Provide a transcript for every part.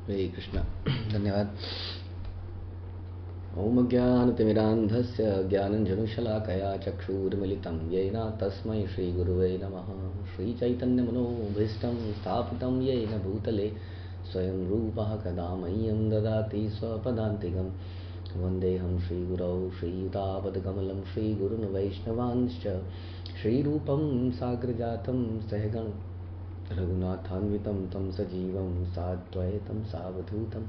हरे कृष्ण। धन्यवाद। ओम ज्ञानतिमिरान्धस्य ज्ञानञ्जनशलाकया चक्षुरुन्मिलितं येन तस्मै श्रीगुरुवे नमः। श्रीचैतन्यमनोभीष्टं स्थापितं येन भूतले स्वयं रूपः कदा मह्यं ददाति स्वपदान्तिकं। वन्देऽहं श्रीगुरौ श्रीयुतापदकमलं श्रीगुरून् वैष्णवांश्च श्रीरूपं साग्रजातं सहगण रघुनाथान्वितं तं सजीवं साद्वैतं सावधूतं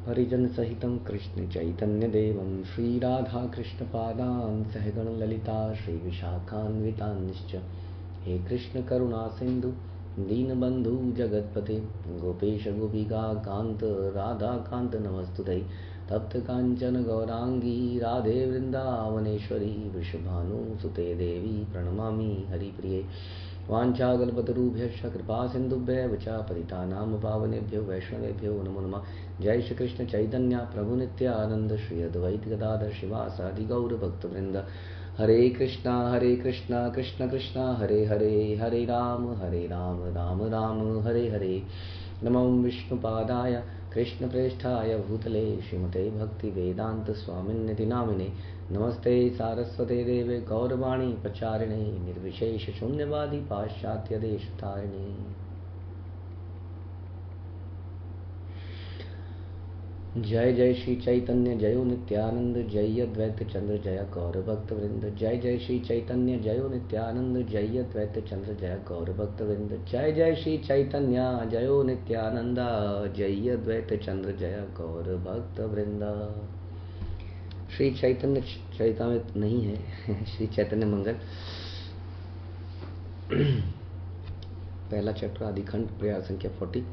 परिजन सहितं कृष्ण चैतन्यदेवं श्रीराधाकृष्णपादान् सहगण ललिता श्रीविशाखान्वितांश्च। हे कृष्ण करुणा सिंधु दीनबंधु जगतपते गोपेश गोपिका कांत राधा कांत नमस्तुते। तप्त कांचन गौरांगी राधे वृंदावनेश्वरी वृषभानुसुते देवी प्रणमामि हरिप्रिये। वाञ्छाकल्पतरुभ्यश्च कृपा सिन्धुभ्यः च पतितानां पावनेभ्यो वैष्णवेभ्यो नमो नमः। जय श्री कृष्ण चैतन्य प्रभु नित्यानंद श्री अद्वैत गदाधर शिवासादि गौर भक्तवृंद। हरे कृष्णा कृष्ण कृष्णा हरे हरे, हरे राम राम राम हरे हरे। नमो विष्णुपादाय कृष्णप्रेष्ठाय भूतले श्रीमते भक्ति वेदांत स्वामिन्निति नामिने। नमस्ते सारस्वते देवे गौरवाणी प्रचारिणे निर्विशेष शून्यवादी पाश्चात्य देशतारिणे। जय जय श्री चैतन्य जयो नित्यानंद जय अद्वैत चंद्र जय गौर भक्त वृंद। जय जय श्री चैतन्य जयो नित्यानंद जय अद्वैत चंद्र जय गौर भक्त वृंद। जय जय श्री चैतन्य जयो नित्यानंद जय अद्वैत चंद्र जय गौर भक्त वृंद। श्री चैतन्य चैतामृत नहीं है श्री चैतन्य मंगल पहला चैप्टर आदिखंड प्रयाग संख्या 40।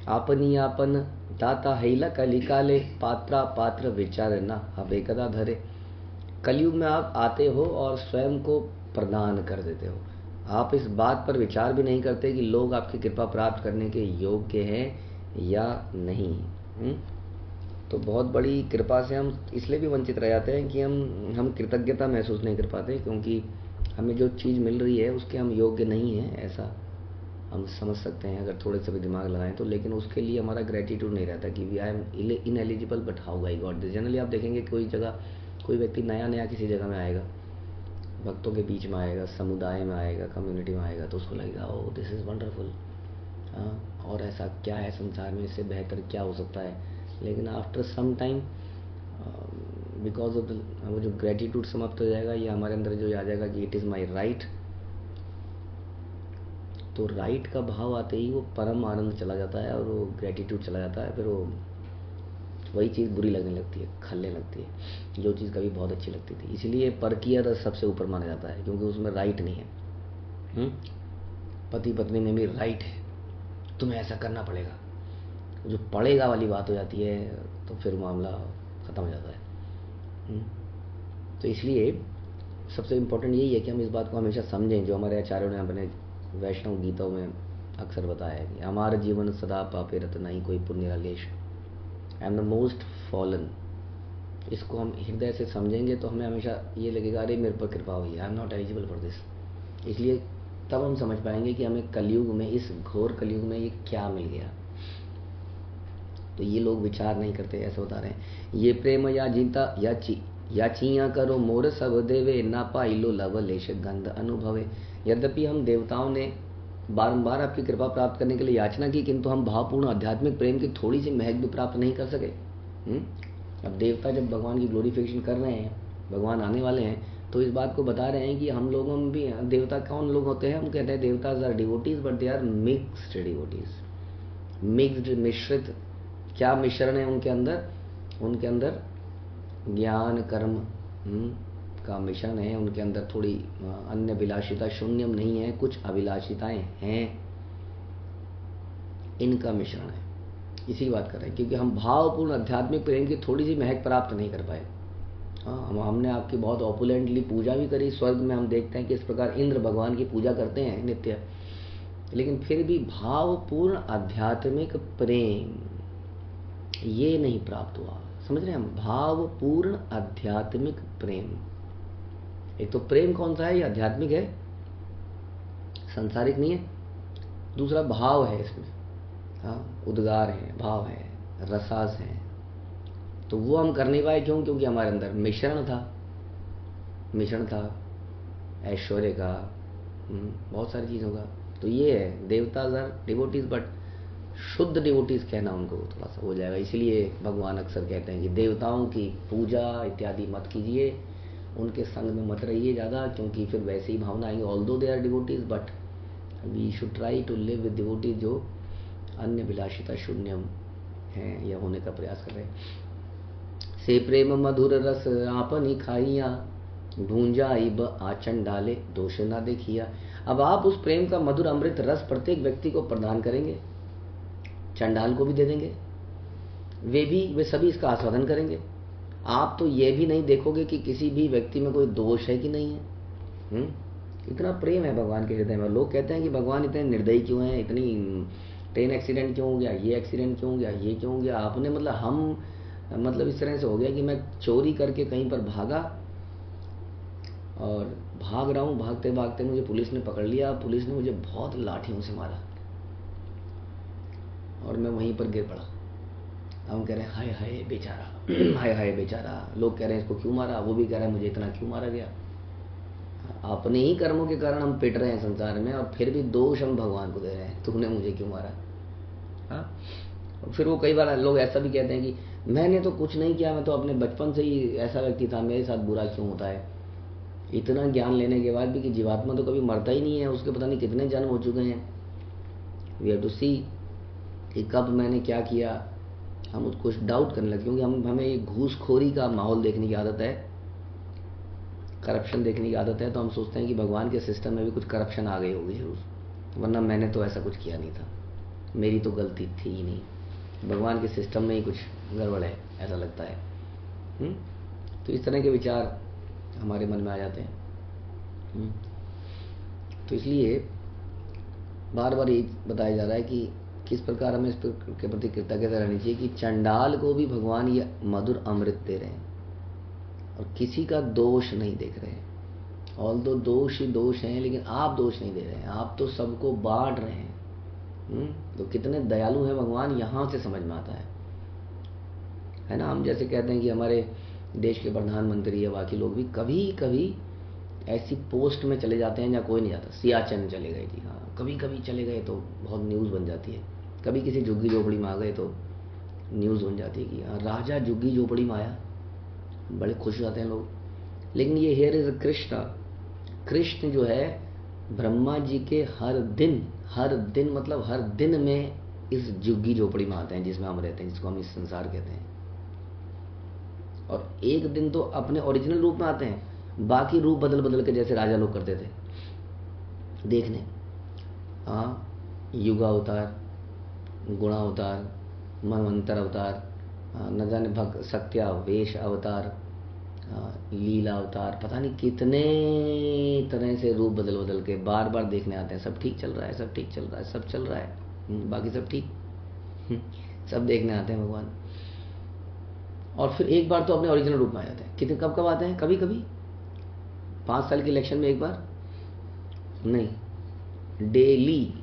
आपनी आपन दाता हैला कलिकाले पात्रा पात्र विचार न अब एकदा धरे। कलयुग में आप आते हो और स्वयं को प्रदान कर देते हो। आप इस बात पर विचार भी नहीं करते कि लोग आपकी कृपा प्राप्त करने के योग्य हैं या नहीं। तो बहुत बड़ी कृपा से हम इसलिए भी वंचित रह जाते हैं कि हम कृतज्ञता महसूस नहीं कर पाते, क्योंकि हमें जो चीज़ मिल रही है उसके हम योग्य नहीं हैं, ऐसा हम समझ सकते हैं अगर थोड़े से भी दिमाग लगाएं तो। लेकिन उसके लिए हमारा ग्रेटिट्यूड नहीं रहता कि we I am ineligible but how I got this. Generally आप देखेंगे कोई जगह कोई व्यक्ति नया नया किसी जगह में आएगा, भक्तों के बीच में आएगा, समुदाय में आएगा, कम्युनिटी में आएगा, तो उसको लगेगा ओ दिस इज़ वंडरफुल, और ऐसा क्या है संसार में, इससे बेहतर क्या हो सकता है। लेकिन after some time because of वो जो ग्रेटिट्यूड समाप्त हो जाएगा, ये हमारे अंदर जो आ जाएगा कि इट इज़ माई राइट, तो राइट का भाव आते ही वो परम आनंद चला जाता है और वो ग्रेटिट्यूड चला जाता है। फिर वो वही चीज़ बुरी लगने लगती है, खलने लगती है, जो चीज़ कभी बहुत अच्छी लगती थी। इसीलिए परकीय रस सबसे ऊपर माना जाता है, क्योंकि उसमें राइट नहीं है। पति पत्नी में भी राइट है, तुम्हें ऐसा करना पड़ेगा। जो पड़ेगा वाली बात हो जाती है तो फिर मामला ख़त्म हो जाता है। तो इसलिए सबसे इम्पोर्टेंट यही है कि हम इस बात को हमेशा समझें, जो हमारे आचार्यों ने अपने वैष्णव गीतों में अक्सर बताया है कि हमारा जीवन सदा पापे रत नहीं कोई पुण्य लेश, I am the most fallen. इसको हम हृदय से समझेंगे तो हमें हमेशा ये लगेगा अरे मेरे पर कृपा हुई, I am not eligible for this. इसलिए तब हम समझ पाएंगे कि हमें कलयुग में, इस घोर कलयुग में ये क्या मिल गया। तो ये लोग विचार नहीं करते, ऐसा बता रहे हैं। ये प्रेम या जीता या चिया करो मोर सब देवे ना पाई लो लवलेश गंध अनुभवे। यद्यपि हम देवताओं ने बारंबार आपकी कृपा प्राप्त करने के लिए याचना की, किंतु हम भावपूर्ण आध्यात्मिक प्रेम की थोड़ी सी महक भी प्राप्त नहीं कर सके। अब देवता जब भगवान की ग्लोरिफिकेशन कर रहे हैं, भगवान आने वाले हैं, तो इस बात को बता रहे हैं कि हम लोगों में भी देवता कौन लोग होते हैं। हम कहते हैं देवताज are devotees but they are mixed devotees. Mixed, मिश्रित। क्या मिश्रण है उनके अंदर? उनके अंदर ज्ञान कर्म का मिश्रण है। उनके अंदर थोड़ी अन्य विलासिता, शून्यम नहीं है, कुछ अभिलाषिताएं हैं, इनका मिश्रण है। इसी बात कर रहे हैं, क्योंकि हम भावपूर्ण आध्यात्मिक प्रेम की थोड़ी सी महक प्राप्त नहीं कर पाए। हमने आपकी बहुत ऑपुलेंटली पूजा भी करी। स्वर्ग में हम देखते हैं कि इस प्रकार इंद्र भगवान की पूजा करते हैं नित्य, लेकिन फिर भी भावपूर्ण आध्यात्मिक प्रेम ये नहीं प्राप्त हुआ। समझ रहे हैं हम? भावपूर्ण आध्यात्मिक प्रेम। एक तो प्रेम कौन सा है? ये आध्यात्मिक है, संसारिक नहीं है। दूसरा भाव है इसमें, हाँ, उद्गार हैं, भाव हैं, रसास हैं, तो वो हम कर नहीं पाए। क्यों? क्योंकि हमारे अंदर मिश्रण था ऐश्वर्य का, बहुत सारी चीज़ों का। तो ये है, देवताज आर डिवोटीज, बट शुद्ध डिवोटीज कहना उनको थोड़ा सा हो जाएगा। इसलिए भगवान अक्सर कहते हैं कि देवताओं की पूजा इत्यादि मत कीजिए, उनके संग में मत रहिए ज़्यादा, क्योंकि फिर वैसे ही भावना आएंगे। Although they are devotees, but we should try to live with devotees जो अन्य विलासिता शून्यम हैं या होने का प्रयास कर रहे हैं। से प्रेम मधुर रस आपन ही खाइया, ढूंढा इब आचन डाले दोष ना देखिया। अब आप उस प्रेम का मधुर अमृत रस प्रत्येक व्यक्ति को प्रदान करेंगे, चंडाल को भी दे देंगे, वे सभी इसका आस्वादन करेंगे। आप तो ये भी नहीं देखोगे कि किसी भी व्यक्ति में कोई दोष है कि नहीं है। इतना प्रेम है भगवान के हृदय में। लोग कहते हैं कि भगवान इतने निर्दयी क्यों हैं, इतनी ट्रेन एक्सीडेंट क्यों हो गया, ये एक्सीडेंट क्यों हो गया, ये क्यों हो गया। आपने मतलब इस तरह से हो गया कि मैं चोरी करके कहीं पर भागा और भाग रहा हूँ, भागते भागते मुझे पुलिस ने पकड़ लिया, पुलिस ने मुझे बहुत लाठियों से मारा और मैं वहीं पर गिर पड़ा। हम कह रहे हैं हाय हाय बेचारा, हाय हाय बेचारा। लोग कह रहे हैं इसको क्यों मारा, वो भी कह रहा है मुझे इतना क्यों मारा गया। अपने ही कर्मों के कारण हम पिट रहे हैं संसार में, और फिर भी दोष हम भगवान को दे रहे हैं, तूने मुझे क्यों मारा। हाँ, फिर वो कई बार लोग ऐसा भी कहते हैं कि मैंने तो कुछ नहीं किया, मैं तो अपने बचपन से ही ऐसा व्यक्ति था, मेरे साथ बुरा क्यों होता है। इतना ज्ञान लेने के बाद भी कि जीवात्मा तो कभी मरता ही नहीं है, उसके पता नहीं कितने जन्म हो चुके हैं। वी हैव टू सी कि कब मैंने क्या किया। हम उसको डाउट करने लगे, क्योंकि हमें ये घूसखोरी का माहौल देखने की आदत है, करप्शन देखने की आदत है। तो हम सोचते हैं कि भगवान के सिस्टम में भी कुछ करप्शन आ गई होगी जरूर, वरना मैंने तो ऐसा कुछ किया नहीं था, मेरी तो गलती थी ही नहीं, भगवान के सिस्टम में ही कुछ गड़बड़ है, ऐसा लगता है। तो इस तरह के विचार हमारे मन में आ जाते हैं। तो इसलिए बार बार ये बताया जा रहा है कि किस प्रकार हमें इस के प्रति कृतज्ञता रहनी चाहिए कि चंडाल को भी भगवान ये मधुर अमृत दे रहे हैं और किसी का दोष नहीं देख रहे हैं। ऑल्दो दोष ही दोष हैं, लेकिन आप दोष नहीं दे रहे हैं, आप तो सबको बांट रहे हैं। तो कितने दयालु हैं भगवान, यहां से समझ में आता है ना। हम जैसे कहते हैं कि हमारे देश के प्रधानमंत्री या बाकी लोग भी कभी कभी ऐसी पोस्ट में चले जाते हैं जहाँ कोई नहीं जाता। सियाचिन चले गए जी, हाँ, कभी कभी चले गए तो बहुत न्यूज़ बन जाती है। कभी किसी झुग्गी झोपड़ी में आ गए तो न्यूज़ बन जाती है कि हाँ राजा झुग्गी झोपड़ी में आया, बड़े खुश हो जाते हैं लोग। लेकिन ये हेयर इज कृष्ण जो है ब्रह्मा जी के हर दिन मतलब हर दिन में इस झुग्गी झोपड़ी में आते हैं जिसमें हम रहते हैं, जिसको हम इस संसार कहते हैं। और एक दिन तो अपने ओरिजिनल रूप में आते हैं, बाकी रूप बदल बदल के जैसे राजा लोग करते थे देखने। हाँ, युगावतार, गुणावतार, मनवंतर अवतार, न जाने भक्त सत्यावेश अवतार, लीला अवतार, पता नहीं कितने तरह से रूप बदल बदल के बार बार देखने आते हैं। सब ठीक चल रहा है, सब ठीक चल रहा है, सब चल रहा है, बाकी सब ठीक, सब देखने आते हैं भगवान। और फिर एक बार तो अपने ओरिजिनल रूप में आ जाते हैं। कितने कब कब आते हैं? कभी कभी 5 साल के इलेक्शन में एक बार नहीं, डेली।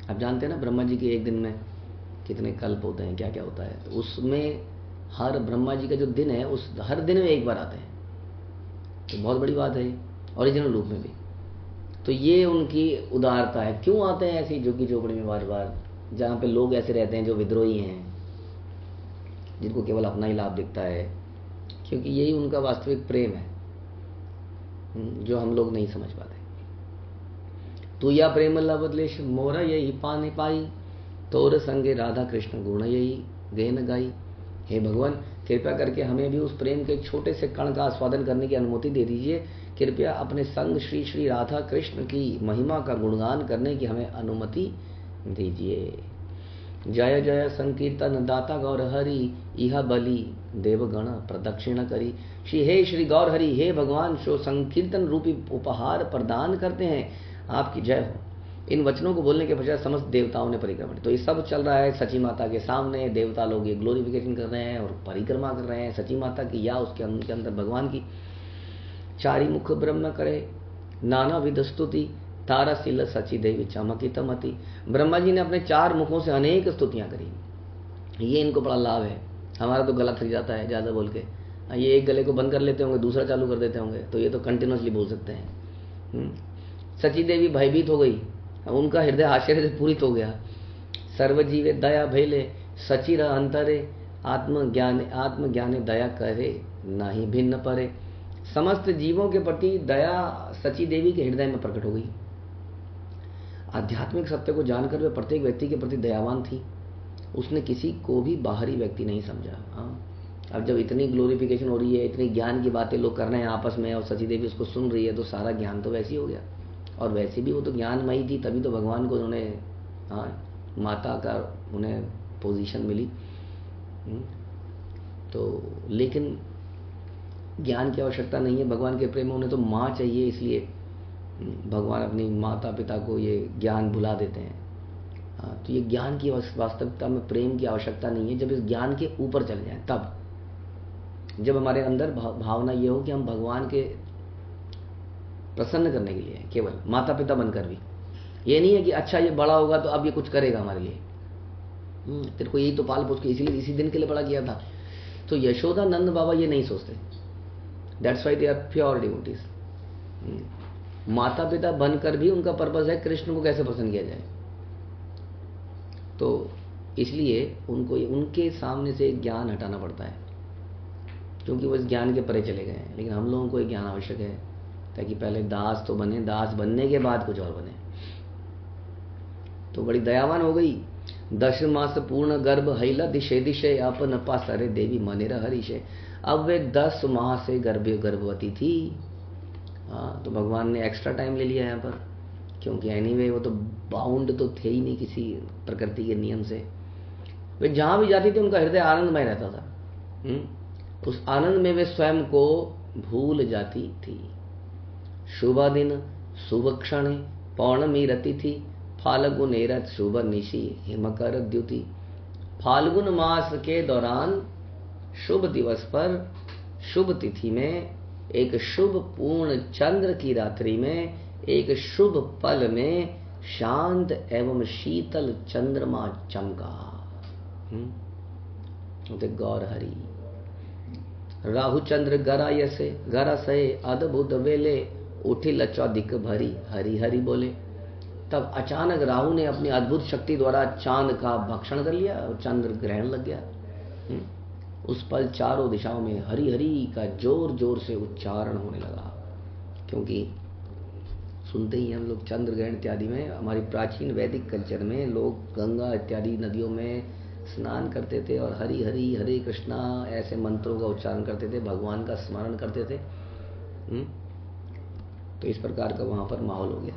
आप जानते हैं ना ब्रह्मा जी के एक दिन में कितने कल्प होते हैं, क्या क्या होता है। तो उसमें हर ब्रह्मा जी का जो दिन है उस हर दिन में एक बार आते हैं, तो बहुत बड़ी बात है ओरिजिनल रूप में भी। तो ये उनकी उदारता है। क्यों आते हैं ऐसी झुग्गी झोपड़ी में बार बार, जहाँ पे लोग ऐसे रहते हैं जो विद्रोही हैं, जिनको केवल अपना ही लाभ दिखता है। क्योंकि यही उनका वास्तविक प्रेम है जो हम लोग नहीं समझ पाते। तू या प्रेम बदलेश मोरा यही पाने पाई, तोर संगे राधा कृष्ण गुण यही गेन गाई। हे भगवान, कृपया करके हमें भी उस प्रेम के एक छोटे से कण का आस्वादन करने की अनुमति दे दीजिए। कृपया अपने संग श्री श्री राधा कृष्ण की महिमा का गुणगान करने की हमें अनुमति दीजिए। जय जय संकीर्तन दाता गौर हरि, इह बलि देवगण प्रदक्षिण करी। हे श्री गौर हरि, हे भगवान, जो संकीर्तन रूपी उपहार प्रदान करते हैं, आपकी जय हो। इन वचनों को बोलने के पश्चात समस्त देवताओं ने परिक्रमण। तो ये सब चल रहा है सची माता के सामने, देवता लोग ये ग्लोरिफिकेशन कर रहे हैं और परिक्रमा कर रहे हैं सची माता की या उसके अंदर भगवान की। चारि मुख ब्रह्म करे नाना विध स्तुति, ताराशील सची देवी चमकित मति। ब्रह्मा जी ने अपने 4 मुखों से अनेक स्तुतियां करी। ये इनको बड़ा लाभ है। हमारा तो गला थक जाता है ज़्यादा बोल के, ये एक गले को बंद कर लेते होंगे, दूसरा चालू कर देते होंगे, तो ये तो कंटिन्यूसली बोल सकते हैं। सची देवी भयभीत हो गई, उनका हृदय आश्चर्य से पूरित हो गया। सर्वजीवे दया भैले सचिर अंतरे, आत्मज्ञाने दया करे नहीं भिन्न परे। समस्त जीवों के प्रति दया सची देवी के हृदय में प्रकट हो गई। आध्यात्मिक सत्य को जानकर वे प्रत्येक व्यक्ति के प्रति दयावान थी। उसने किसी को भी बाहरी व्यक्ति नहीं समझा। अब जब इतनी ग्लोरिफिकेशन हो रही है, इतनी ज्ञान की बातें लोग कर रहे हैं आपस में, और सची देवी उसको सुन रही है, तो सारा ज्ञान तो वैसे ही हो गया। और वैसे भी वो तो ज्ञानमयी थी, तभी तो भगवान को उन्होंने माता का उन्हें पोजीशन मिली। तो लेकिन ज्ञान की आवश्यकता नहीं है, भगवान के प्रेम में उन्हें तो माँ चाहिए, इसलिए भगवान अपनी माता पिता को ये ज्ञान भुला देते हैं। तो ये ज्ञान की वास्तविकता में प्रेम की आवश्यकता नहीं है। जब इस ज्ञान के ऊपर चले जाएं, तब जब हमारे अंदर भावना ये हो कि हम भगवान के प्रसन्न करने के लिए केवल माता पिता बनकर भी, ये नहीं है कि अच्छा ये बड़ा होगा तो अब ये कुछ करेगा हमारे लिए, तेरे को यही तो पाल पोस के इसीलिए इसी दिन के लिए बड़ा किया था। तो यशोदा नंद बाबा ये नहीं सोचते। That's why they are pure devotees. माता पिता बनकर भी उनका पर्पस है कृष्ण को कैसे प्रसन्न किया जाए। तो इसलिए उनको उनके सामने से ज्ञान हटाना पड़ता है, क्योंकि वो इस ज्ञान के परे चले गए हैं। लेकिन हम लोगों को ये ज्ञान आवश्यक है, ताकि पहले दास तो बने, दास बनने के बाद कुछ और बने। तो बड़ी दयावान हो गई। 10 मास पूर्ण गर्भ हैला दिशे दिशे अपन पासरे देवी मनेरा हरिशे। अब वे 10 माह से गर्भवती थी। तो भगवान ने एक्स्ट्रा टाइम ले लिया यहाँ पर, क्योंकि एनीवे वो तो बाउंड तो थे ही नहीं किसी प्रकृति के नियम से। वे जहां भी जाती थी उनका हृदय आनंदमय रहता था। उस आनंद में वे स्वयं को भूल जाती थी। शुभ दिन शुभ क्षण पौर्णमी रति थी, फाल्गुन एरत शुभ निशि हिमकर द्युति। फाल्गुन मास के दौरान शुभ दिवस पर शुभ तिथि में एक शुभ पूर्ण चंद्र की रात्रि में एक शुभ पल में शांत एवं शीतल चंद्रमा चमका। गौर हरि राहु चंद्र गरासे अद्भुत वेले उठिल चौदिक भरी हरि हरि बोले। तब अचानक राहु ने अपनी अद्भुत शक्ति द्वारा चांद का भक्षण कर लिया और चंद्र ग्रहण लग गया। उस पल चारों दिशाओं में हरि हरि का जोर जोर से उच्चारण होने लगा। क्योंकि सुनते ही हम लोग चंद्र ग्रहण इत्यादि में, हमारी प्राचीन वैदिक कल्चर में लोग गंगा इत्यादि नदियों में स्नान करते थे और हरि हरि हरे कृष्णा ऐसे मंत्रों का उच्चारण करते थे, भगवान का स्मरण करते थे। तो इस प्रकार का वहां पर माहौल हो गया।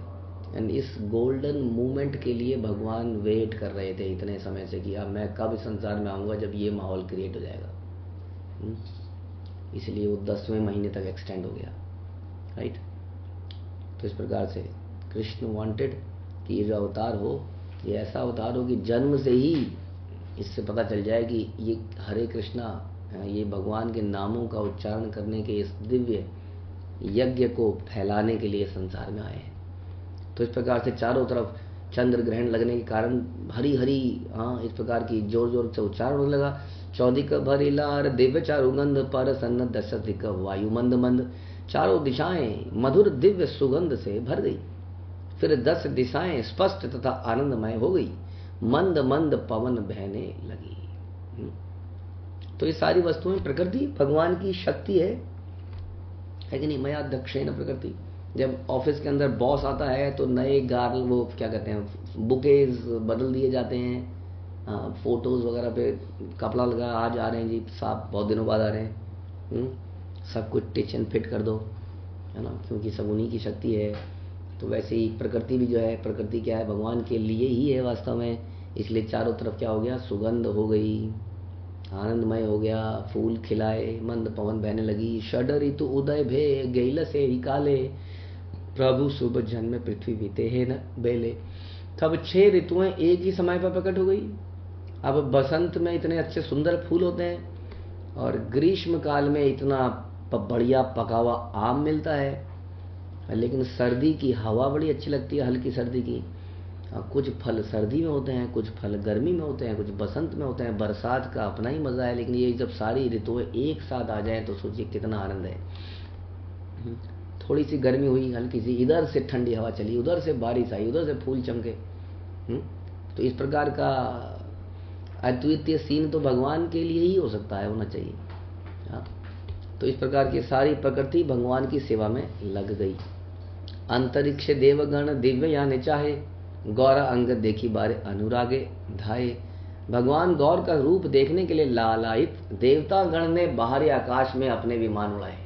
एंड इस गोल्डन मूवमेंट के लिए भगवान वेट कर रहे थे इतने समय से कि अब मैं कब इस संसार में आऊंगा जब ये माहौल क्रिएट हो जाएगा। इसलिए वो 10वें महीने तक एक्सटेंड हो गया, राइट। तो इस प्रकार से कृष्ण वांटेड कि ये जो अवतार हो, ये ऐसा अवतार हो कि जन्म से ही इससे पता चल जाए कि ये हरे कृष्णा, ये भगवान के नामों का उच्चारण करने के इस दिव्य यज्ञ को फैलाने के लिए संसार में आए हैं। तो इस प्रकार से चारों तरफ चंद्र ग्रहण लगने के कारण हरि हरि इस प्रकार की जोर जोर से उच्चारण होने लगा। चौदिक भरी लार दिव्य चारुगंध पर सन्न दशदिक वायु मंद मंद। चारों दिशाएं मधुर दिव्य सुगंध से भर गई। फिर 10 दिशाएं स्पष्ट तथा आनंदमय हो गई। मंद मंद पवन बहने लगी। तो ये सारी वस्तुएं प्रकृति भगवान की शक्ति है कि नहीं। मया दक्षिण प्रकृति। जब ऑफिस के अंदर बॉस आता है तो नए गार्ल, वो क्या कहते हैं, बुकेज बदल दिए जाते हैं। फोटोज वगैरह पे कपड़ा लगा, आज आ रहे हैं जी साहब, बहुत दिनों बाद आ रहे हैं, सब कुछ टिच एंड फिट कर दो, है ना, क्योंकि सब उन्हीं की शक्ति है। तो वैसे ही प्रकृति भी जो है, प्रकृति क्या है, भगवान के लिए ही है वास्तव में। इसलिए चारों तरफ क्या हो गया, सुगंध हो गई, आनंदमय हो गया, फूल खिलाए, मंद पवन बहने लगी। षड ऋतु उदय भे गैल से ही काले, प्रभु शुभ जन्म पृथ्वी बीते है न बेले। तब 6 ऋतुएं एक ही समय पर प्रकट हो गई। अब बसंत में इतने अच्छे सुंदर फूल होते हैं और ग्रीष्म काल में इतना बढ़िया पका हुआ आम मिलता है। लेकिन सर्दी की हवा बड़ी अच्छी लगती है, हल्की सर्दी की। कुछ फल सर्दी में होते हैं, कुछ फल गर्मी में होते हैं, कुछ बसंत में होते हैं। बरसात का अपना ही मज़ा है, लेकिन ये जब सारी ऋतुएं एक साथ आ जाएं तो सोचिए कितना आनंद है। थोड़ी सी गर्मी हुई, हल्की सी, इधर से ठंडी हवा चली, उधर से बारिश आई, उधर से फूल चमके। तो इस प्रकार का अद्वितीय सीन तो भगवान के लिए ही हो सकता है, होना चाहिए। तो इस प्रकार की सारी प्रकृति भगवान की सेवा में लग गई। अंतरिक्ष देवगण दिव्य याने चाहे, गौर अंग देखी बारे अनुरागे धाये। भगवान गौर का रूप देखने के लिए लालायित देवता गण ने बाहरी आकाश में अपने विमान उड़ाए।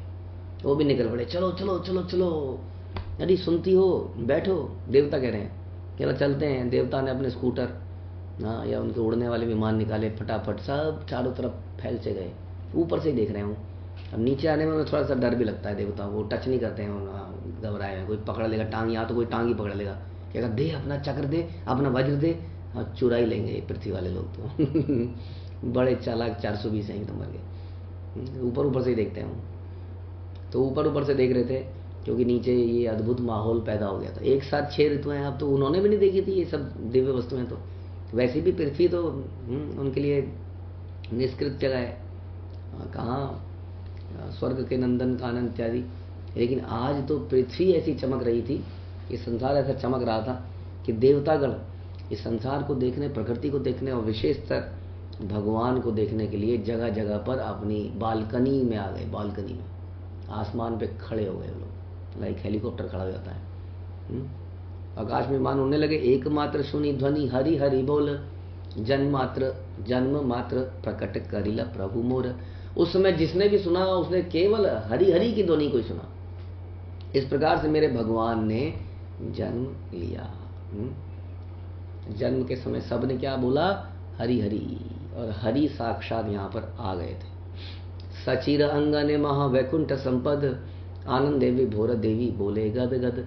वो भी निकल पड़े, चलो चलो चलो चलो, अरे सुनती हो, बैठो। देवता कह रहे हैं चलो चलते हैं। देवता ने अपने स्कूटर या उनके उड़ने वाले विमान निकाले, फटाफट सब चारों तरफ फैल से गए। ऊपर से ही देख रहे हूँ। अब नीचे आने में थोड़ा सा डर भी लगता है देवता, वो टच नहीं करते हैं, घबराए हैं, कोई पकड़ लेगा टांग, या तो कोई टांग ही पकड़ लेगा, क्या दे अपना चक्र दे, अपना वज्र दे, और चुरा ही लेंगे पृथ्वी वाले लोग तो बड़े चालाक 420 हैं नंबर के। ऊपर ऊपर से ही देखते हैं। तो ऊपर ऊपर से देख रहे थे, क्योंकि नीचे ये अद्भुत माहौल पैदा हो गया था। एक साथ 6 ऋतुएं, अब तो उन्होंने भी नहीं देखी थी ये सब दिव्य वस्तुएं। तो वैसे भी पृथ्वी तो उनके लिए निष्कृत जगह है, कहाँ स्वर्ग के नंदन कानन इत्यादि। लेकिन आज तो पृथ्वी ऐसी चमक रही थी, ये संसार ऐसा चमक रहा था कि देवतागण इस संसार को देखने, प्रकृति को देखने और विशेषतर भगवान को देखने के लिए जगह जगह पर अपनी बालकनी में आ गए। बालकनी में आसमान पे खड़े हो गए वो लोग, लाइक हेलीकॉप्टर खड़ा हो जाता है। आकाश में विमान उड़ने लगे। एकमात्र सुनी ध्वनि हरि हरि बोल, जन्म मात्र प्रकट करिला प्रभु मोर। उस समय जिसने भी सुना उसने केवल हरि हरि की ध्वनि को ही सुना। इस प्रकार से मेरे भगवान ने जन्म लिया। जन्म के समय सबने क्या बोला? हरि हरि, और हरि साक्षात यहाँ पर आ गए थे। सचिर अंगने महावैकुंठ संपद, आनंदे विभोर देवी बोले गद गद।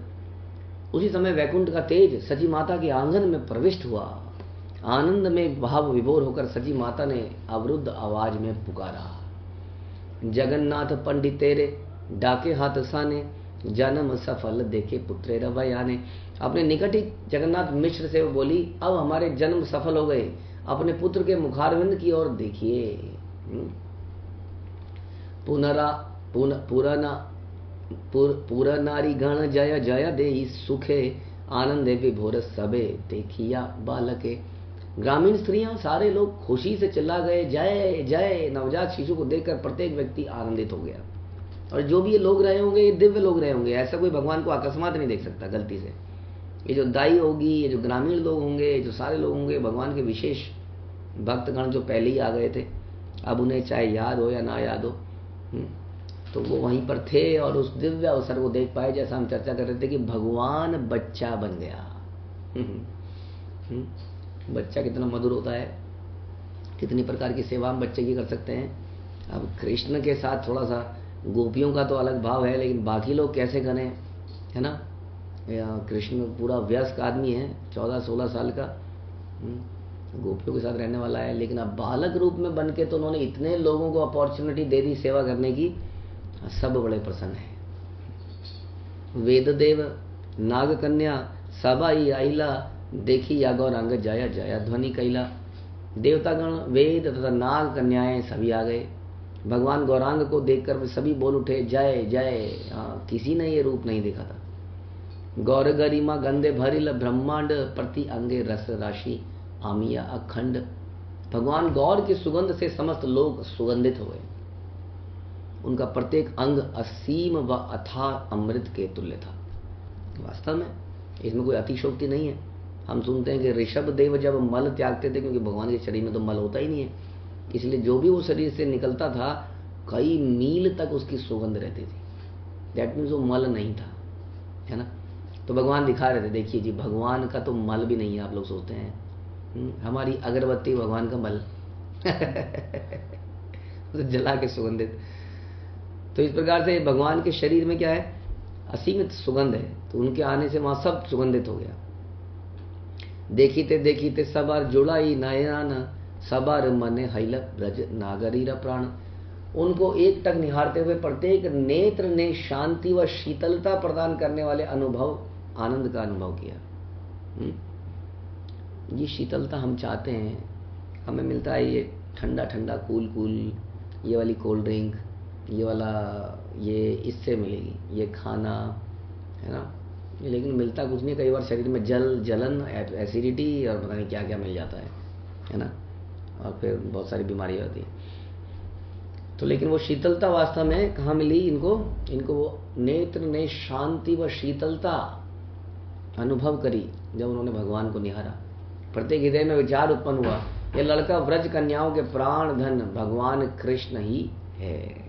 उसी समय वैकुंठ का तेज सची माता के आंगन में प्रविष्ट हुआ। आनंद में भाव विभोर होकर सची माता ने अवरुद्ध आवाज में पुकारा, जगन्नाथ पंडित तेरे डाके हाथ साने, जन्म सफल देखे पुत्रे रवयाने। अपने निकट ही जगन्नाथ मिश्र से वो बोली, अब हमारे जन्म सफल हो गए, अपने पुत्र के मुखारविंद की ओर देखिए। पुरनारी गण जय जय दे सुखे, आनंदे विभोर सबे देखिया बालके। ग्रामीण स्त्रियां सारे लोग खुशी से चिल्ला गए, जय जय। नवजात शिशु को देखकर प्रत्येक व्यक्ति आनंदित हो गया। और जो भी ये लोग रहे होंगे, ये दिव्य लोग रहे होंगे, ऐसा कोई भगवान को अकस्मात नहीं देख सकता गलती से। ये जो दाई होगी, ये जो ग्रामीण लोग होंगे, जो सारे लोग होंगे, भगवान के विशेष भक्तगण जो पहले ही आ गए थे, अब उन्हें चाहे याद हो या ना याद हो, तो वो वहीं पर थे और उस दिव्य अवसर को देख पाए। जैसा हम चर्चा कर रहे थे कि भगवान बच्चा बन गया। बच्चा कितना मधुर होता है, कितनी प्रकार की सेवा हम बच्चे की कर सकते हैं। अब कृष्ण के साथ थोड़ा सा गोपियों का तो अलग भाव है, लेकिन बाकी लोग कैसे करें, है ना। कृष्ण पूरा वयस्क आदमी है, 14-16 साल का, गोपियों के साथ रहने वाला है, लेकिन अब बालक रूप में बन के तो उन्होंने इतने लोगों को अपॉर्चुनिटी दे दी सेवा करने की, सब बड़े प्रसन्न हैं। वेददेव नाग कन्या सबाई आइला, देखी या गौरांग जया जया ध्वनि कैला। देवतागण, वेद तथा नाग कन्याएं सभी आ गए। भगवान गौरांग को देखकर सभी बोल उठे, जय जय। किसी ने ये रूप नहीं देखा था। गौर गरिमा गंधे भरिल ब्रह्मांड, प्रति अंगे रस राशि आमिया अखंड। भगवान गौर की सुगंध से समस्त लोग सुगंधित हो गए। उनका प्रत्येक अंग असीम व अथाह अमृत के तुल्य था। वास्तव में इसमें कोई अतिशोक्ति नहीं है। हम सुनते हैं कि ऋषभ देव जब मल त्यागते थे, क्योंकि भगवान के शरीर में तो मल होता ही नहीं है, इसलिए जो भी वो शरीर से निकलता था कई मील तक उसकी सुगंध रहती थी। दैट मीन्स वो मल नहीं था, है ना। तो भगवान दिखा रहे थे, देखिए जी, भगवान का तो मल भी नहीं है। आप लोग सोचते हैं हमारी अगरबत्ती भगवान का मल तो जला के सुगंधित। तो इस प्रकार से भगवान के शरीर में क्या है? असीमित सुगंध है। तो उनके आने से वहां सब सुगंधित हो गया। देखीते सबार जुड़ाई नयन, सबार मने हैल ब्रज नागरीर प्राण। उनको एक टक निहारते हुए प्रत्येक नेत्र ने शांति व शीतलता प्रदान करने वाले अनुभव, आनंद का अनुभव किया। ये शीतलता हम चाहते हैं, हमें मिलता है ये ठंडा ठंडा कूल कूल, ये वाली कोल्ड ड्रिंक, ये वाला, ये इससे मिलेगी, ये खाना है ना, लेकिन मिलता कुछ नहीं। कई बार शरीर में जलन, एसिडिटी और पता नहीं क्या क्या मिल जाता है ना, और फिर बहुत सारी बीमारी होती है। तो लेकिन वो शीतलता वास्तव में कहाँ मिली इनको? वो नेत्र ने शांति व शीतलता अनुभव करी जब उन्होंने भगवान को निहारा। प्रत्येक हृदय में विचार उत्पन्न हुआ, ये लड़का व्रज कन्याओं के प्राण धन भगवान कृष्ण ही है।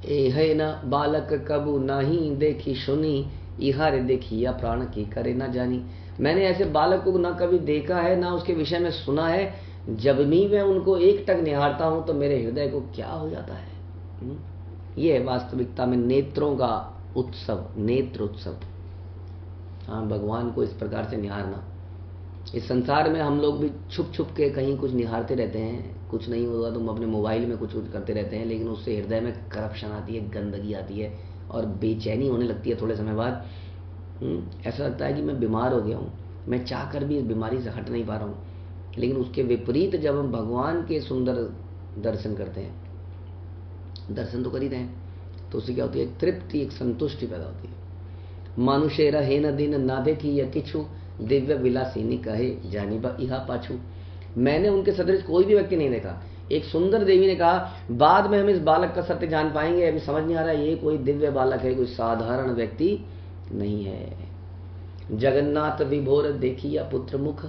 ए न बालक कबू नहीं देखी सुनी, इहारे देखी या प्राण की करे न जानी। मैंने ऐसे बालक को न कभी देखा है, ना उसके विषय में सुना है। जब भी मैं उनको एक टक निहारता हूं तो मेरे हृदय को क्या हो जाता है। ये है वास्तविकता में नेत्रों का उत्सव, नेत्र उत्सव। हाँ, भगवान को इस प्रकार से निहारना। इस संसार में हम लोग भी छुप छुप के कहीं कुछ निहारते रहते हैं, कुछ नहीं होगा तो हम अपने मोबाइल में कुछ करते रहते हैं, लेकिन उससे हृदय में करप्शन आती है, गंदगी आती है और बेचैनी होने लगती है। थोड़े समय बाद ऐसा लगता है कि मैं बीमार हो गया हूँ, मैं चाह कर भी इस बीमारी से हट नहीं पा रहा हूँ। लेकिन उसके विपरीत जब हम भगवान के सुंदर दर्शन करते हैं, दर्शन तो कर ही रहे हैं, तो उससे क्या होती है? एक तृप्ति, एक संतुष्टि पैदा होती है। मानुषे रहे न दिन ना देखी या किछु, दिव्य विलासिनी कहे जानी बा इहा पाछू। मैंने उनके सदृश कोई भी व्यक्ति नहीं देखा। एक सुंदर देवी ने कहा, बाद में हम इस बालक का सत्य जान पाएंगे, अभी समझ नहीं आ रहा ये कोई दिव्य बालक है, कोई साधारण व्यक्ति नहीं है। जगन्नाथ विभोर देखी या पुत्र मुख,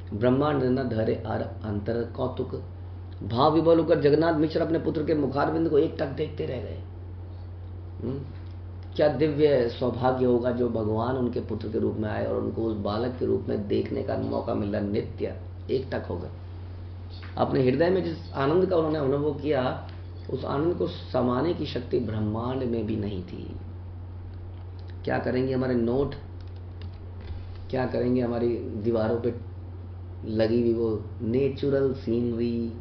ब्रह्मांड न धरे आर अंतर कौतुक। भाव विभोर होकर जगन्नाथ मिश्र अपने पुत्र के मुखारविंद को एक टक देखते रह गए। क्या दिव्य सौभाग्य होगा जो भगवान उनके पुत्र के रूप में आए और उनको उस बालक के रूप में देखने का मौका मिला। नित्य एक टक होगा। अपने हृदय में जिस आनंद का उन्होंने अनुभव किया, उस आनंद को समाने की शक्ति ब्रह्मांड में भी नहीं थी। क्या करेंगे हमारे नोट, क्या करेंगे हमारी दीवारों पे लगी हुई वो नेचुरल सीनरी।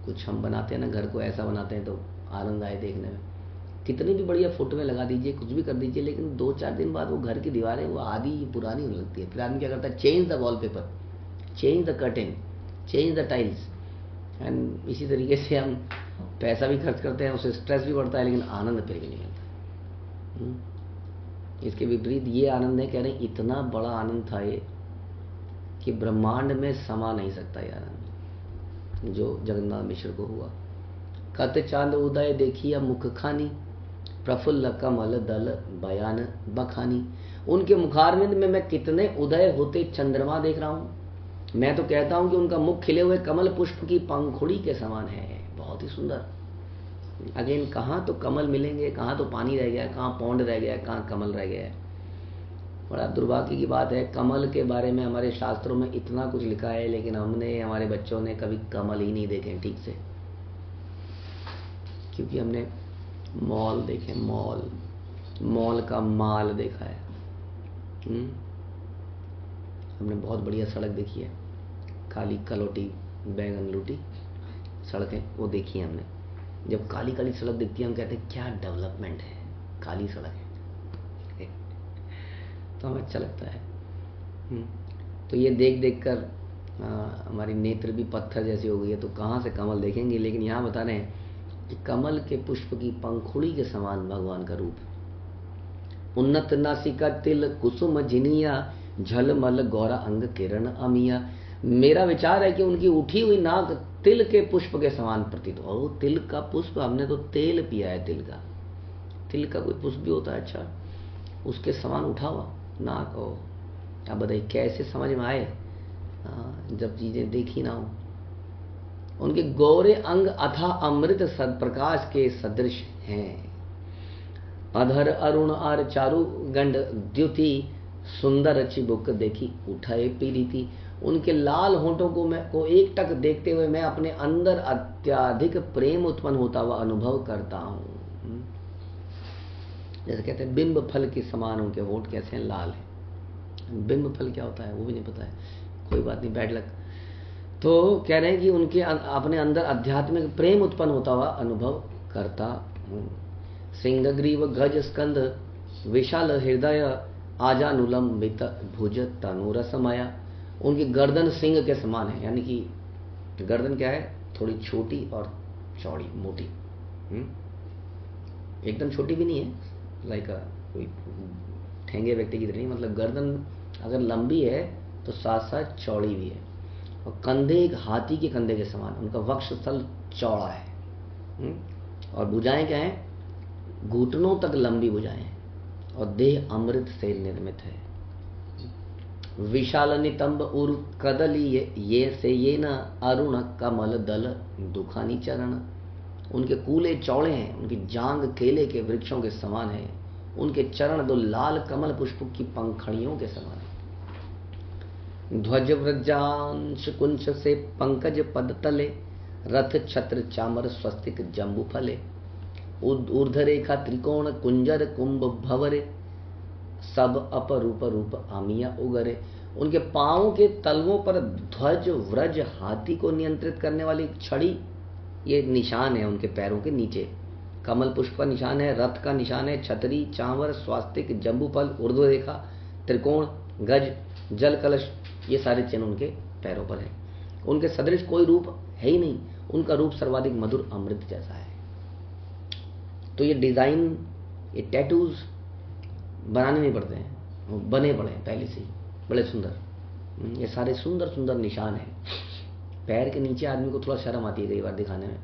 कुछ हम बनाते हैं ना, घर को ऐसा बनाते हैं तो आनंद आए देखने में। कितनी भी बढ़िया फोटो में लगा दीजिए, कुछ भी कर दीजिए, लेकिन 2-4 दिन बाद वो घर की दीवारें वो आधी पुरानी होने लगती है। फिर आदमी क्या करता है? Change the wallpaper, change the curtain, change the tiles. And इसी तरीके से हम पैसा भी खर्च करते हैं, उससे स्ट्रेस भी बढ़ता है, लेकिन आनंद फिर भी नहीं मिलता। इसके विपरीत ये आनंद है, कह रहे हैं इतना बड़ा आनंद था ये कि ब्रह्मांड में समा नहीं सकता ये आनंद जो जगन्नाथ मिश्र को हुआ। कत चांद उदय देखिया मुख खानी, प्रफुल्ल कमल दल बयान बखानी। उनके मुखारविंद में मैं कितने उदय होते चंद्रमा देख रहा हूं। मैं तो कहता हूं कि उनका मुख खिले हुए कमल पुष्प की पंखुड़ी के समान है, बहुत ही सुंदर। अगेन, कहाँ तो कमल मिलेंगे, कहाँ तो पानी रह गया, कहाँ पौंड रह गया, कहाँ कमल रह गया। बड़ा दुर्भाग्य की बात है, कमल के बारे में हमारे शास्त्रों में इतना कुछ लिखा है, लेकिन हमने, हमारे बच्चों ने कभी कमल ही नहीं देखे ठीक से, क्योंकि हमने मॉल देखे, मॉल का माल देखा है। हमने बहुत बढ़िया सड़क देखी है, काली कलोटी बैगन लूटी सड़कें वो देखी है हमने। जब काली काली सड़क दिखती है हम कहते हैं क्या डेवलपमेंट है, काली सड़क है तो हमें अच्छा लगता है। तो ये देख देख कर हमारी नेत्र भी पत्थर जैसी हो गई है, तो कहाँ से कमल देखेंगे। लेकिन यहाँ बता रहे हैं कि कमल के पुष्प की पंखुड़ी के समान भगवान का रूप। उन्नत नासिका तिल कुसुम जिनिया, झलमल गौरा अंग किरण अमिया। मेरा विचार है कि उनकी उठी हुई नाक तिल के पुष्प के समान प्रतीत हो। तिल का पुष्प, हमने तो तेल पिया है तिल का। तिल का कोई पुष्प भी होता है, अच्छा, उसके समान उठा हुआ नाक हो। अब बताइए कैसे समझ में आए जब चीजें देखी ना हो। उनके गौरे अंग अथा अमृत सदप्रकाश के सदृश हैं। अधर अरुण आर चारु गंड द्युति, सुंदर चिबुक देखी उठाए पीरीति। उनके लाल होंठों को एक टक देखते हुए मैं अपने अंदर अत्यधिक प्रेम उत्पन्न होता हुआ अनुभव करता हूं। जैसे कहते हैं बिंब फल के समान उनके होंठ कैसे हैं, लाल है। बिंब फल क्या होता है वो भी नहीं पता है, कोई बात नहीं, बैड लक। तो कह रहे हैं कि उनके अपने अंदर आध्यात्मिक प्रेम उत्पन्न होता हुआ अनुभव करता हूँ। सिंहग्रीव गज स्कंद विशाल हृदय आजानुलंबित भुज तनुरसमया। उनकी गर्दन सिंह के समान है, यानी कि गर्दन क्या है, थोड़ी छोटी और चौड़ी मोटी, एकदम छोटी भी नहीं है, लाइक कोई ठेंगे व्यक्ति की तरह नहीं, मतलब गर्दन अगर लंबी है तो साथ साथ चौड़ी भी है। और कंधे एक हाथी के कंधे के समान, उनका वक्षस्थल चौड़ा है। और भुजाएं क्या हैं, घुटनों तक लंबी भुजाएं हैं। और देह अमृत से निर्मित है। विशाल नितंब उर कदली ये से ये न अरुण कमल दल दुखानी चरण। उनके कूले चौड़े हैं, उनकी जांग केले के वृक्षों के समान है। उनके चरण दो लाल कमल पुष्प की पंखड़ियों के समान है। ध्वज व्रजांश कुंच से पंकज पद तले, रथ छत्र चामर स्वस्तिक जम्बू फले। ऊर्ध्वरेखा त्रिकोण कुंजर कुंभ भवरे, सब अपरूप रूप आमिया उगरे। उनके पांवों के तलवों पर ध्वज व्रज हाथी को नियंत्रित करने वाली छड़ी, ये निशान है उनके पैरों के नीचे। कमल पुष्प का निशान है, रथ का निशान है, छतरी चांवर स्वास्तिक जम्बूफल ऊर्ध्वरेखा त्रिकोण गज जल कलश, ये सारे चिन्ह उनके पैरों पर है। उनके सदृश कोई रूप है ही नहीं, उनका रूप सर्वाधिक मधुर अमृत जैसा है। तो ये डिजाइन, ये टैटूज बनाने नहीं पड़ते हैं, वो बने पड़े हैं पहले से ही, बड़े सुंदर। ये सारे सुंदर सुंदर निशान हैं। पैर के नीचे आदमी को थोड़ा शर्म आती है कई बार दिखाने में,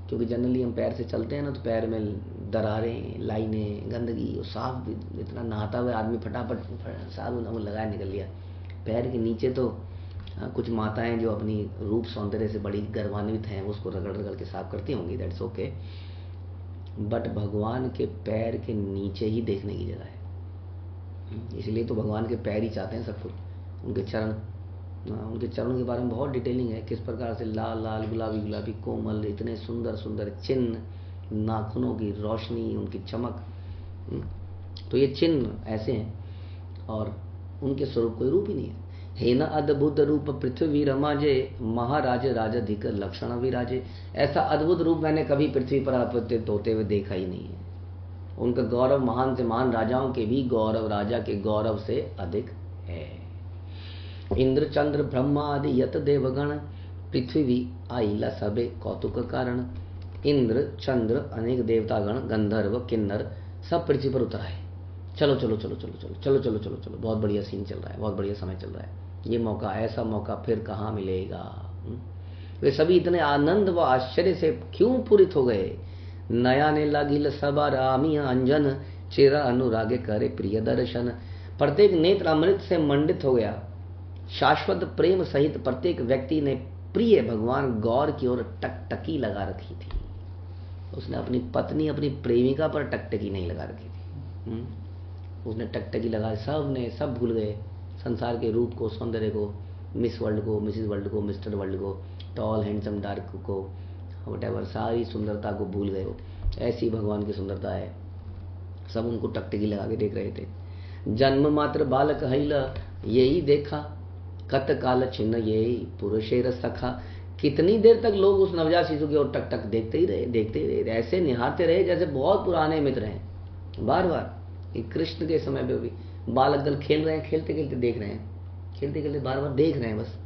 क्योंकि जनरली हम पैर से चलते हैं ना, तो पैर में दरारें, लाइनें, गंदगी, वो साफ इतना नहाता हुआ आदमी फटाफट साबुन लगाया निकल लिया। पैर के नीचे तो कुछ माताएं जो अपनी रूप सौंदर्य से बड़ी गर्वान्वित हैं, उसको रगड़ रगड़ के साफ करती होंगी, दैट्स ओके। बट भगवान के पैर के नीचे ही देखने की जगह है, इसलिए तो भगवान के पैर ही चाहते हैं सब कुछ। उनके चरण, उनके चरणों के बारे में बहुत डिटेलिंग है, किस प्रकार से लाल लाल गुलाबी गुलाबी कोमल, इतने सुंदर सुंदर चिन्ह, नाखूनों की रोशनी, उनकी चमक। तो ये चिन्ह ऐसे हैं और उनके स्वरूप कोई रूप ही नहीं है। हे न अद्भुत रूप पृथ्वी रमाजे, महाराज राजाधिक लक्षण विराजे। ऐसा अद्भुत रूप मैंने कभी पृथ्वी पर आपतित होते हुए देखा ही नहीं है। उनका गौरव महान से महान राजाओं के भी गौरव राजा के गौरव से अधिक है। इंद्र चंद्र ब्रह्मा आदि यत देवगण, पृथ्वी आइला सबे कौतुक कारण। इंद्र चंद्र अनेक देवतागण गंधर्व किन्नर सब पृथ्वी पर उतर आए। चलो चलो चलो चलो चलो चलो चलो चलो चलो, बहुत बढ़िया सीन चल रहा है, बहुत बढ़िया समय चल रहा है, ये मौका, ऐसा मौका फिर कहाँ मिलेगा। वे सभी इतने आनंद व आश्चर्य से क्यों पूरित हो गए। नया ने लागिल सबा रामिया अंजन, चेरा अनुरागे करे प्रिय दर्शन। प्रत्येक नेत्र अमृत से मंडित हो गया। शाश्वत प्रेम सहित प्रत्येक व्यक्ति ने प्रिय भगवान गौर की ओर टकटकी लगा रखी थी। उसने अपनी पत्नी, अपनी प्रेमिका पर टकटकी नहीं लगा रखी थी, उसने टकटकी लगा, सब भूल गए संसार के रूप को, सौंदर्य को, मिस वर्ल्ड को, मिसिस वर्ल्ड को, मिस्टर वर्ल्ड को, टॉल हैंडसम डार्क को, व्हाटएवर, सारी सुंदरता को भूल गए। वो ऐसी भगवान की सुंदरता है, सब उनको टकटकी लगा के देख रहे थे। जन्म मात्र बालक हैला यही देखा, कत काल छिन्न यही पुरुषेर सखा। कितनी देर तक लोग उस नवजात शिशु की ओर टक टक देखते ही रहे, ऐसे निहारते रहे जैसे बहुत पुराने मित्र हैं। बार बार कृष्ण के समय पे भी बालक दल खेल रहे हैं, खेलते खेलते देख रहे हैं, खेलते खेलते बार बार देख रहे हैं, बस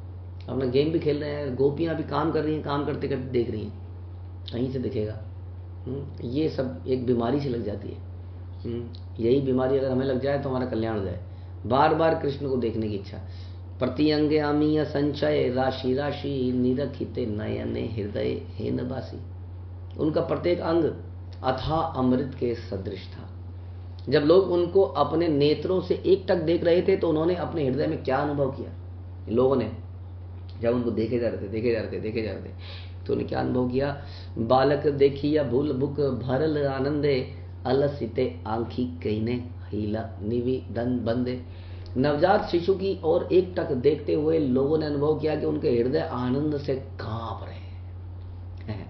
अपना गेम भी खेल रहे हैं। गोपियां भी काम कर रही हैं, काम करते करते देख रही हैं, कहीं से दिखेगा। ये सब एक बीमारी से लग जाती है। यही बीमारी अगर हमें लग जाए तो हमारा कल्याण हो जाए। बार बार कृष्ण को देखने की इच्छा। प्रतिअंगे आमीय संचय राशि राशि, निरखिते नयने हृदय हेन बासी। उनका प्रत्येक अंग अथाह अमृत के सदृश था। जब लोग उनको अपने नेत्रों से एक टक देख रहे थे तो उन्होंने अपने हृदय में क्या अनुभव किया। लोगों ने जब उनको देखे जा रहे थे तो उन्हें क्या अनुभव किया। बालक देखिया भूल बुक भरल आनंदे, अलसिते आंखी कहने हीला निविदन बंदे। नवजात शिशु की ओर एक टक देखते हुए लोगों ने अनुभव किया कि उनके हृदय आनंद से कांप रहे हैं।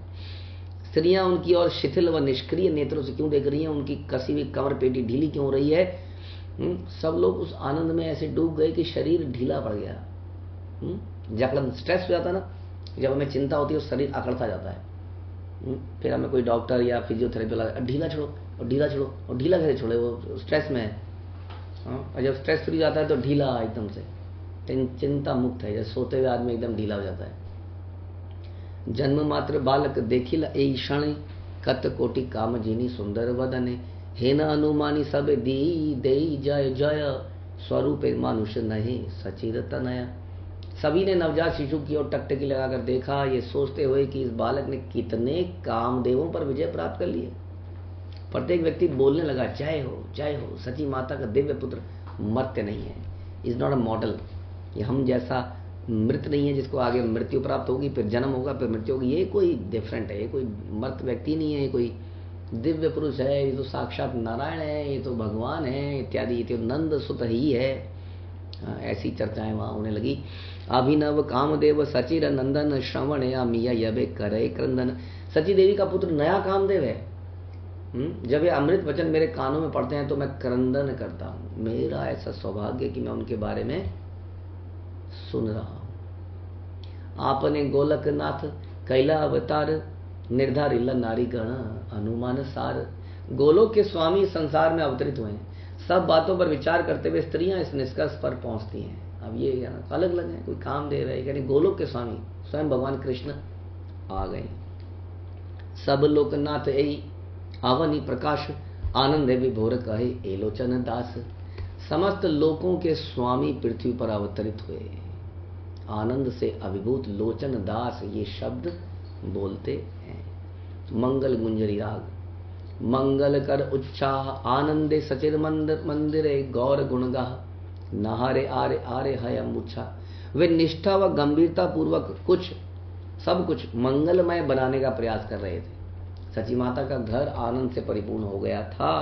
स्त्रियां उनकी ओर शिथिल व निष्क्रिय नेत्रों से क्यों देख रही हैं, उनकी कसी हुई कमर पेटी ढीली क्यों हो रही है। सब लोग उस आनंद में ऐसे डूब गए कि शरीर ढीला पड़ गया। जकड़न, स्ट्रेस हो जाता है ना, जब हमें चिंता होती है तो शरीर अकड़ता जाता है। फिर हमें कोई डॉक्टर या फिजियोथेरेपी लगा, ढीला छोड़ो और ढीला छोड़ो, और ढीला कैसे छोड़े, वो स्ट्रेस में है। और जब स्ट्रेस फ्री जाता है तो ढीला एकदम से, चिंता मुक्त है, जैसे सोते हुए आदमी एकदम ढीला हो जाता है। जन्म मात्र बालक देखिल ए क्षण, कत कोटि काम जिनी सुंदर वदने, हे न अनुमानी सब दी दे जय जय, स्वरूप मानुष नहीं सचिर तनया। सभी ने नवजात शिशु की ओर टकटकी लगाकर देखा, ये सोचते हुए कि इस बालक ने कितने कामदेवों पर विजय प्राप्त कर ली है। प्रत्येक व्यक्ति बोलने लगा, जय हो जय हो, सची माता का दिव्य पुत्र मर्त्य नहीं है, इज नॉट अ मॉडल। ये हम जैसा मृत नहीं है जिसको आगे मृत्यु प्राप्त होगी, फिर जन्म होगा, फिर मृत्यु होगी, ये कोई डिफरेंट है, ये कोई मर्त व्यक्ति नहीं है, ये कोई दिव्य पुरुष है, ये तो साक्षात नारायण है, ये तो भगवान है इत्यादि, ये तो नंद सुत ही है। ऐसी चर्चाएं वहां होने लगी। अभिनव कामदेव सचिर नंदन, श्रवण या मिया यबे करे क्रंदन। सची देवी का पुत्र नया कामदेव है। जब ये अमृत वचन मेरे कानों में पड़ते हैं तो मैं क्रंदन करता हूं। मेरा ऐसा सौभाग्य कि मैं उनके बारे में सुन रहा हूं। आपने गोलकनाथ कैला अवतार, निर्धारिला नारी गण अनुमान सार। गोलोक के स्वामी संसार में अवतरित हुए हैं। सब बातों पर विचार करते हुए स्त्रियां इस निष्कर्ष पर पहुंचती हैं। अब ये अलग अलग है, कोई कामदेव है, यानी गोलोक के स्वामी स्वयं भगवान कृष्ण आ गए। सब लोकनाथ यही आवनी प्रकाश, आनंद विभोर कहे एलोचन दास। समस्त लोकों के स्वामी पृथ्वी पर अवतरित हुए, आनंद से अभिभूत लोचन दास ये शब्द बोलते हैं। मंगल गुंजरी राग, मंगल कर उच्चाह, आनंदे सचिर मंदिरे गौर गुणगाह, नहारे आरे आरे हय मुच्छा। वे निष्ठा व गंभीरता पूर्वक सब कुछ मंगलमय बनाने का प्रयास कर रहे थे। सची माता का घर आनंद से परिपूर्ण हो गया था।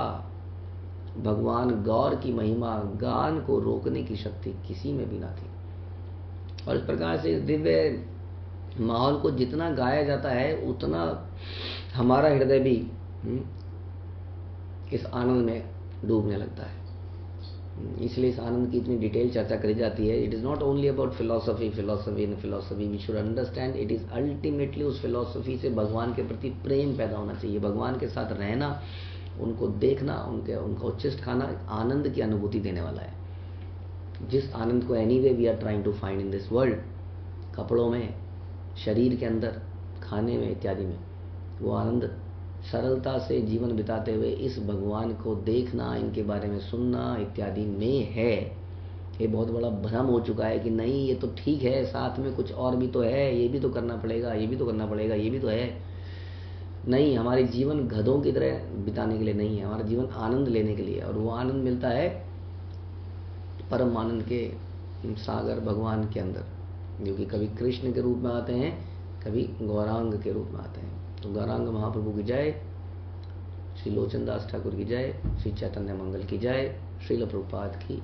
भगवान गौर की महिमा गान को रोकने की शक्ति किसी में भी ना थी। और इस प्रकार से दिव्य माहौल को जितना गाया जाता है उतना हमारा हृदय भी इस आनंद में डूबने लगता है। इसलिए इस आनंद की इतनी डिटेल चर्चा करी जाती है। It is not only about philosophy we should understand it is ultimately उस फिलोसफी से भगवान के प्रति प्रेम पैदा होना चाहिए। भगवान के साथ रहना, उनको देखना, उनका उच्छिष्ट खाना आनंद की अनुभूति देने वाला है। जिस आनंद को anyway we are trying to find in this world, कपड़ों में, शरीर के अंदर, खाने में इत्यादि में, वो आनंद सरलता से जीवन बिताते हुए इस भगवान को देखना, इनके बारे में सुनना इत्यादि में है। ये बहुत बड़ा भ्रम हो चुका है कि नहीं ये तो ठीक है, साथ में कुछ और भी तो है, ये भी तो करना पड़ेगा, ये भी तो करना पड़ेगा, ये भी तो है। नहीं, हमारे जीवन गधों की तरह बिताने के लिए नहीं है, हमारा जीवन आनंद लेने के लिए। और वो आनंद मिलता है परम आनंद के सागर भगवान के अंदर, जो कि कभी कृष्ण के रूप में आते हैं, कभी गौरांग के रूप में आते हैं। तो गौरांग महाप्रभु की जय, श्री लोचन दास ठाकुर की जय, श्री चैतन्य मंगल की जय, श्रील प्रभुपाद की